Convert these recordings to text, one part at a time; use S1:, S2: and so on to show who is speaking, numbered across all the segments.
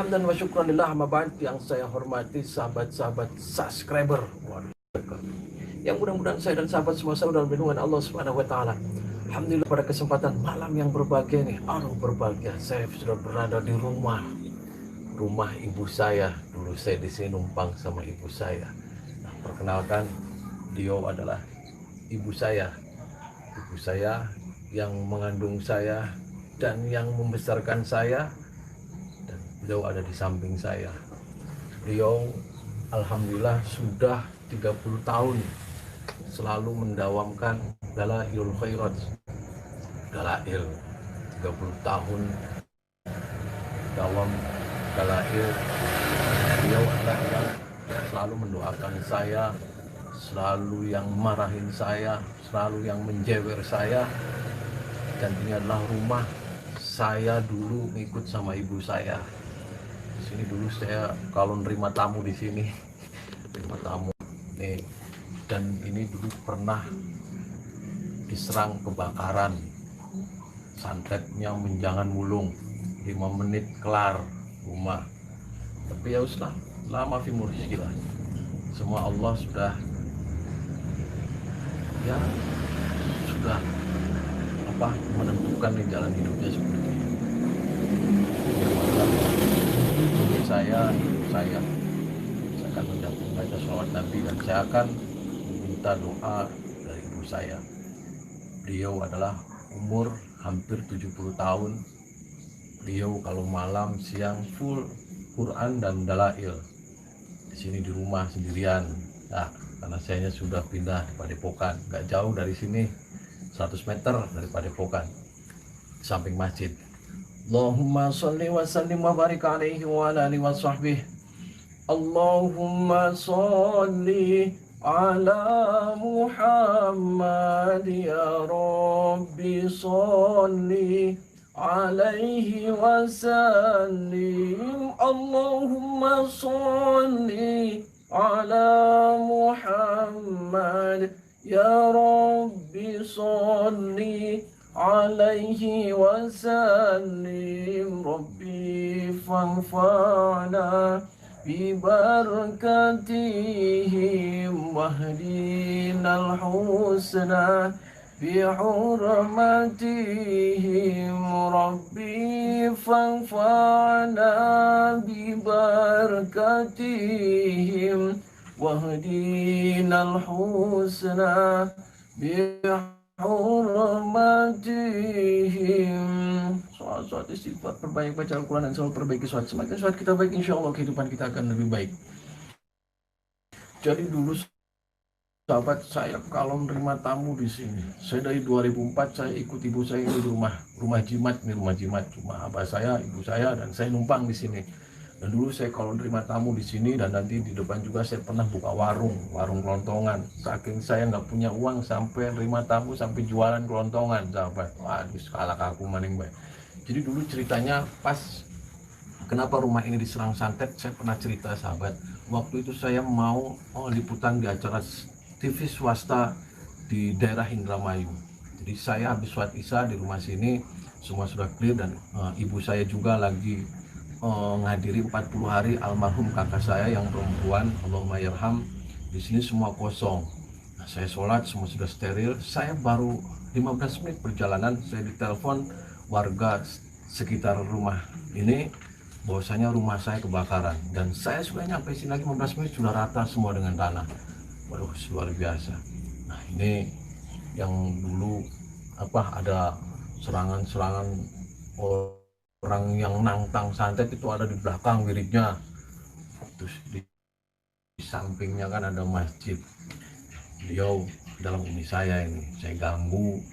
S1: Hamdan wa syukranillah, amma ba'd, yang saya hormati sahabat-sahabat subscriber. Waduh, yang mudah-mudahan saya dan sahabat semua selalu dalam lindungan Allah Subhanahu wa taala. Alhamdulillah, pada kesempatan malam yang berbahagia ini, berbahagia, saya sudah berada di rumah ibu saya. Dulu saya di sini numpang sama ibu saya. Nah, perkenalkan, beliau adalah ibu saya. Ibu saya yang mengandung saya dan yang membesarkan saya. Beliau ada di samping saya. Beliau alhamdulillah sudah 30 tahun selalu mendawamkan dalailul khairat. Dalail 30 tahun dawam dalail. Beliau adalah yang selalu mendoakan saya, selalu yang marahin saya, selalu yang menjewer saya. Dan ini adalah rumah saya dulu ikut sama ibu saya. Sini dulu saya kalau nerima tamu di sini, terima tamu nih. Dan ini dulu pernah diserang kebakaran, santetnya menjangan mulung, 5 menit kelar rumah. Tapi ya uslah, lama fi mursykilah. Semua Allah sudah menentukan di jalan hidupnya seperti ini. Saya akan membaca sholawat Nabi dan saya akan meminta doa dari ibu saya. Beliau adalah umur hampir 70 tahun. Beliau kalau malam siang full Quran dan dalail. Di sini di rumah sendirian. Nah, karena saya sudah pindah di Padepokan, nggak jauh dari sini, 100 meter dari Padepokan, samping masjid. Allahumma sholli wa sallim wa barik alaihi wa ala alihi wa sahbihi. Allahumma sholli ala Muhammad ya Rabbi, sholli alaihi wa sallim. Allahumma sholli ala Muhammad ya Rabbi, sholli alaihi wasallim. Rabbi fanfa'na bibarakatihim wahdinal husna bihurmatihim. Rabbi fanfa'na bibarakatihim wahdinal husna hurmatihim. Sholat istighfar, perbanyak baca Al-Quran dan selalu perbaiki sholat. Semakin sholat kita baik, insya Allah kehidupan kita akan lebih baik. Jadi dulu sahabat saya kalau menerima tamu di sini, saya dari 2004 saya ikut ibu saya di rumah jimat, rumah abah saya, ibu saya, dan saya numpang di sini. Dan dulu saya kalau nerima tamu di sini dan nanti di depan juga saya pernah buka warung kelontongan. Saking saya nggak punya uang sampai nerima tamu sampai jualan kelontongan, sahabat. Waduh, skala aku maning baik. Jadi dulu ceritanya pas kenapa rumah ini diserang santet, saya pernah cerita, sahabat. Waktu itu saya mau liputan di acara TV swasta di daerah Indramayu. Jadi saya habis sholat isya di rumah sini, semua sudah clear dan ibu saya juga lagi menghadiri 40 hari almarhum kakak saya yang perempuan, Allahumma yarham. Di sini semua kosong. Nah, saya sholat, semua sudah steril. Saya baru 15 menit perjalanan, saya ditelepon warga sekitar rumah ini bahwasanya rumah saya kebakaran. Dan saya sudah nyampe sini lagi 15 menit sudah rata semua dengan tanah. Waduh, luar biasa. Nah, ini yang dulu ada serangan-serangan orang yang nantang santet itu ada di belakang wiridnya. Terus di sampingnya kan ada masjid. Beliau dalam umi saya ini, saya ganggu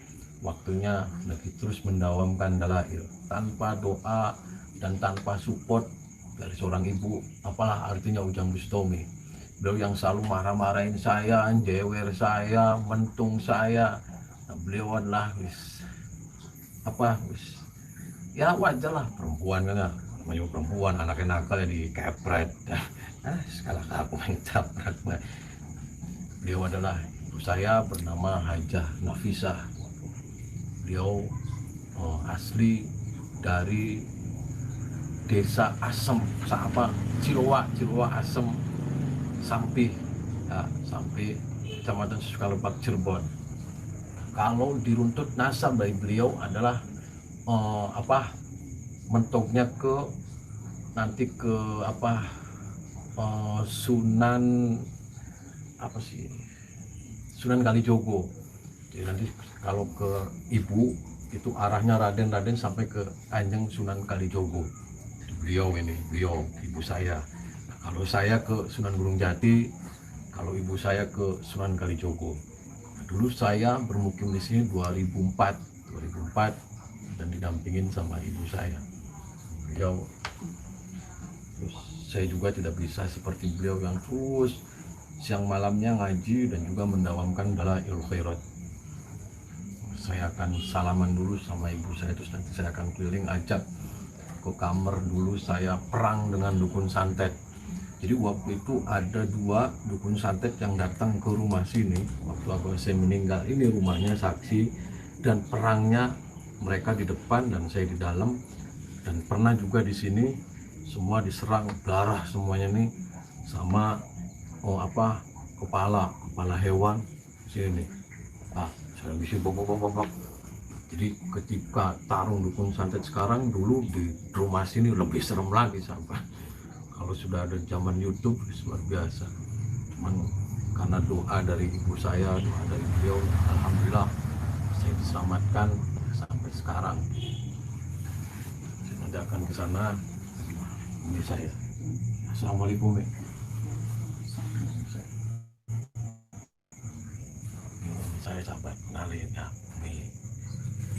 S1: waktunya lagi terus mendawamkan dalail tanpa doa dan tanpa support dari seorang ibu. Apalah artinya Ujang Bustami. Beliau yang selalu marah-marahin saya, jewer saya, mentung saya. Nah, beliau adalah ya wajar lah, perempuan kan, namanya perempuan, anaknya nakal ya dikepret. Sekali aku main caprak. Beliau adalah ibu saya bernama Hajah Nafisah. Beliau asli dari desa Asem, Ciloa Asem, Sampih, ya, Sampih, Kecamatan Sukalebak, Cirebon. Kalau diruntut nasab dari beliau adalah mentoknya nanti ke Sunan Sunan Kalijogo. Jadi nanti kalau ke ibu itu arahnya Raden sampai ke Kanjeng Sunan Kalijogo. Beliau ibu saya. Nah, kalau saya ke Sunan Gunung Jati, kalau ibu saya ke Sunan Kalijogo. Nah, dulu saya bermukim di sini 2004 dan didampingin sama ibu saya. Beliau, terus saya juga tidak bisa seperti beliau yang terus siang malamnya ngaji dan juga mendawamkan Dalailul Khairat. Saya akan salaman dulu sama ibu saya, terus nanti saya akan keliling ajak ke kamar dulu, saya perang dengan dukun santet. Jadi waktu itu ada 2 dukun santet yang datang ke rumah sini waktu saya meninggal. Ini rumahnya saksi, dan perangnya mereka di depan dan saya di dalam. Dan pernah juga di sini semua diserang darah semuanya nih sama kepala hewan sini. Saya bisa bobok. Jadi ketika tarung dukun santet sekarang, dulu di rumah sini lebih serem lagi sahabat. Kalau sudah ada zaman YouTube luar biasa. Cuman karena doa dari ibu saya, doa dari beliau, alhamdulillah saya diselamatkan sampai sekarang. Saya nanti akan ke sana. Ini saya. Assalamualaikum. Saya sahabat kenalin ya, nih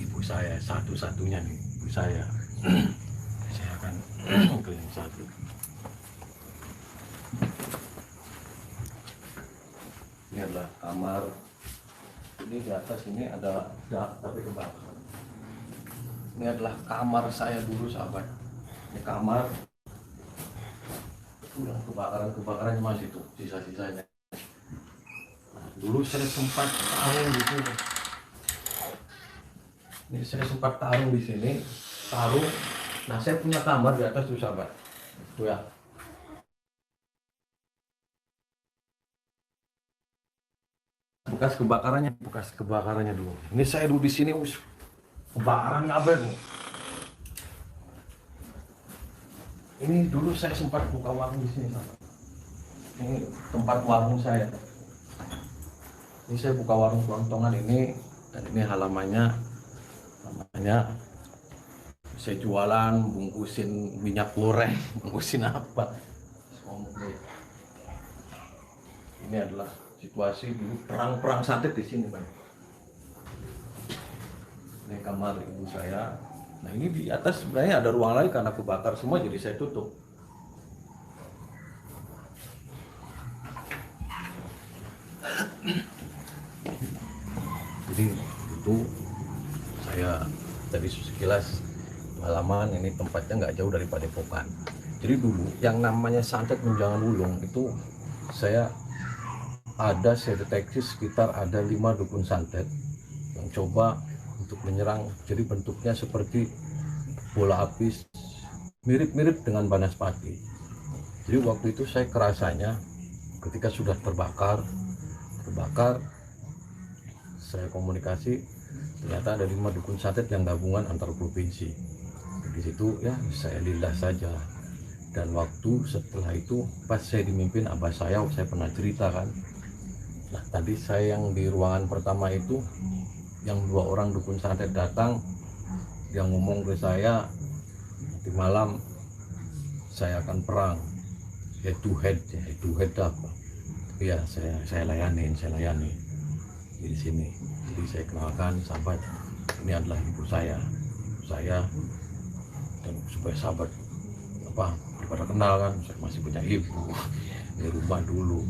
S1: ibu saya satu-satunya nih, ibu saya. Saya akan keliling satu. Ini adalah kamar. Ini di atas ini ada tapi kebakaran. Ini adalah kamar saya dulu sahabat. Ini kamar. Udah kebakarannya masih tuh sisa-sisanya. Dulu saya sempat tarung di sini. Ini saya sempat tarung di sini, Nah, saya punya kamar di atas tuh sahabat. Tuh ya. Bekas kebakarannya dulu. Ini saya dulu di sini, kebakaran apa nih? Ini dulu saya sempat buka warung di sini, sahabat. Ini tempat warung saya. Ini saya buka warung kelontongan ini, dan ini halamannya saya jualan, bungkusin minyak goreng, bungkusin apa. Ini adalah situasi dulu perang santet di sini, Bang. Ini kamar ibu saya. Nah, ini di atas sebenarnya ada ruang lain karena kebakar semua, jadi saya tutup. Jadi itu saya tadi sekilas halaman, ini tempatnya nggak jauh dari Padepokan. Jadi dulu yang namanya santet Menjangan Wulung itu saya deteksi sekitar ada 5 dukun santet yang coba untuk menyerang. Jadi bentuknya seperti bola api, mirip-mirip dengan Banaspati. Jadi waktu itu saya kerasanya ketika sudah terbakar, saya komunikasi, ternyata ada 5 dukun santet yang gabungan antar provinsi. Di situ ya saya lillah saja. Dan waktu setelah itu pas saya dimimpin abah saya pernah cerita kan. Nah, tadi saya yang di ruangan pertama itu, yang 2 orang dukun santet datang, dia ngomong ke saya, di malam saya akan perang, head to head apa. Iya, saya layani di sini. Jadi saya kenalkan sahabat, ini adalah ibu saya, dan supaya sahabat daripada kenal kan, saya masih punya ibu di rumah dulu.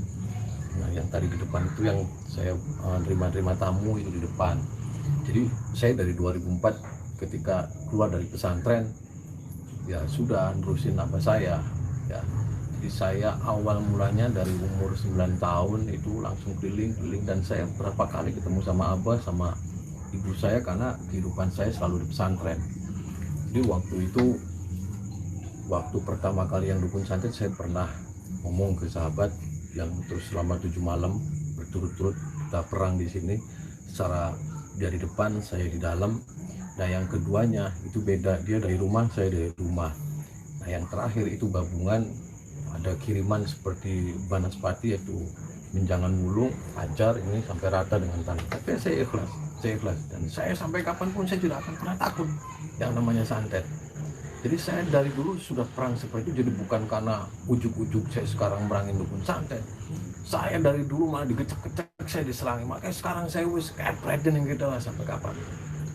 S1: Nah, yang tadi di depan itu yang saya terima tamu itu di depan. Jadi saya dari 2004 ketika keluar dari pesantren, ya sudah nerusin abah saya ya. Jadi saya awal mulanya dari umur 9 tahun itu langsung keliling, dan saya berapa kali ketemu sama abah sama ibu saya karena kehidupan saya selalu di pesantren. Jadi waktu itu waktu pertama kali yang dukun santet saya pernah ngomong ke sahabat yang terus selama 7 malam berturut-turut kita perang di sini, secara dari depan saya di dalam. Nah yang keduanya itu beda, dia dari rumah, saya dari rumah. Nah yang terakhir itu gabungan, ada kiriman seperti banaspati, yaitu menjangan mulung, ajar ini sampai rata dengan tanah. Tapi saya ikhlas dan saya sampai kapanpun saya tidak akan pernah takut yang namanya santet. Jadi saya dari dulu sudah perang seperti itu, jadi bukan karena ujuk-ujuk saya sekarang merangin dukun santet. Saya dari dulu malah digecek-gecek, saya diserangi, makanya sekarang saya wis kayak presiden yang kita lah sampai kapan.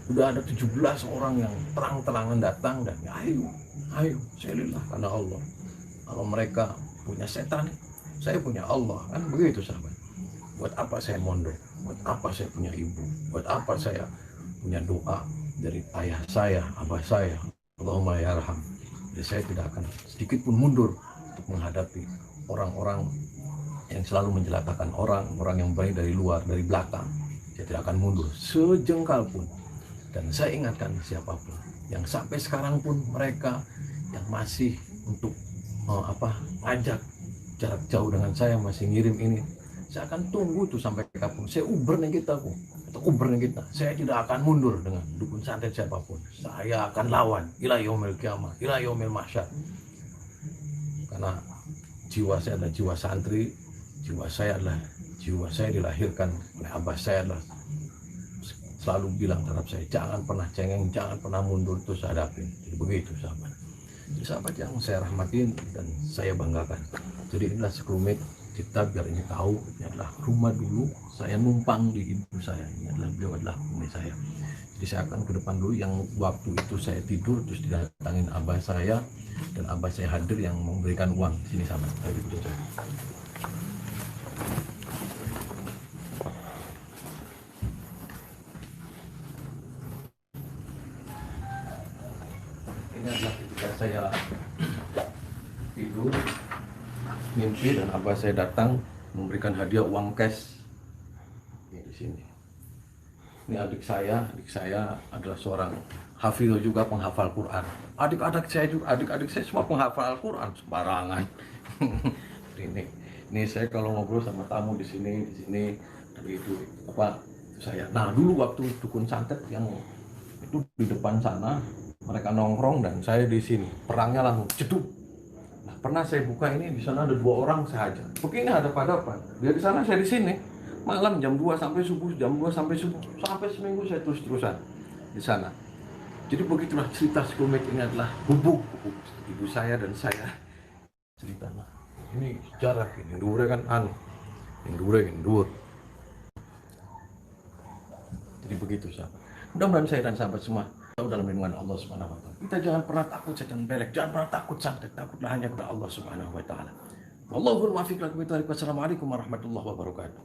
S1: Udah ada 17 orang yang terang-terangan datang dan ayo, saya lillah karena Allah. Kalau mereka punya setan, saya punya Allah, kan begitu sahabat. Buat apa saya mondok? Buat apa saya punya ibu? Buat apa saya punya doa dari ayah saya, abah saya? Allahumma ya arham. Jadi saya tidak akan sedikit pun mundur untuk menghadapi orang-orang yang selalu menjelatakan orang yang baik dari luar, dari belakang. Saya tidak akan mundur sejengkal pun. Dan saya ingatkan siapapun yang sampai sekarang pun mereka yang masih untuk ajak jarak jauh dengan saya, masih ngirim ini, saya akan tunggu tuh sampai kapan. Saya uber nih kita saya tidak akan mundur dengan dukun santet siapapun. Saya akan lawan ila yaumil qiyamah, ila yaumil mahsyar. Karena jiwa saya adalah jiwa santri, jiwa saya dilahirkan oleh abah saya adalah selalu bilang terhadap saya, jangan pernah cengeng, jangan pernah mundur, terus hadapin. Jadi begitu sahabat. Jadi sahabat yang saya rahmatin dan saya banggakan. Jadi inilah sekelumit kita biar ini tahu, ini adalah rumah dulu saya numpang di ibu saya, ini adalah beliau adalah bumi saya. Jadi saya akan ke depan dulu, yang waktu itu saya tidur terus didatangin abah saya, dan abah saya hadir yang memberikan uang. Sini sahabat, ayo ikut saya. Ini adalah ketika saya tidur mimpi dan abah saya datang memberikan hadiah uang cash. Ini di sini. Ini adik saya adalah seorang hafidh juga, penghafal Quran. Adik-adik saya semua penghafal Quran sembarangan. ini saya kalau ngobrol sama tamu di sini dari itu saya. Nah dulu waktu dukun santet yang itu di depan sana mereka nongkrong dan saya di sini, perangnya langsung jeduk. Nah, pernah saya buka ini, di sana ada 2 orang saja. Begini ada pada dia di sana, saya di sini. Malam jam 2 sampai subuh, sampai seminggu saya terus-terusan di sana. Jadi begitulah cerita sekelumit. Ini adalah bubuk ibu saya dan saya. Cerita nah. Ini sejarah ini, dure kan yang dure. Jadi begitu sahabat. Mudah-mudahan saya dan sahabat semua tahu dalam lindungan Allah Subhanahu wa taala. Kita jangan pernah takut setan belek, jangan pernah takut santet, takutlah hanya kepada Allah Subhanahu wa taala. Wallahul muwaffiq. Wassalamualaikum warahmatullahi wabarakatuh.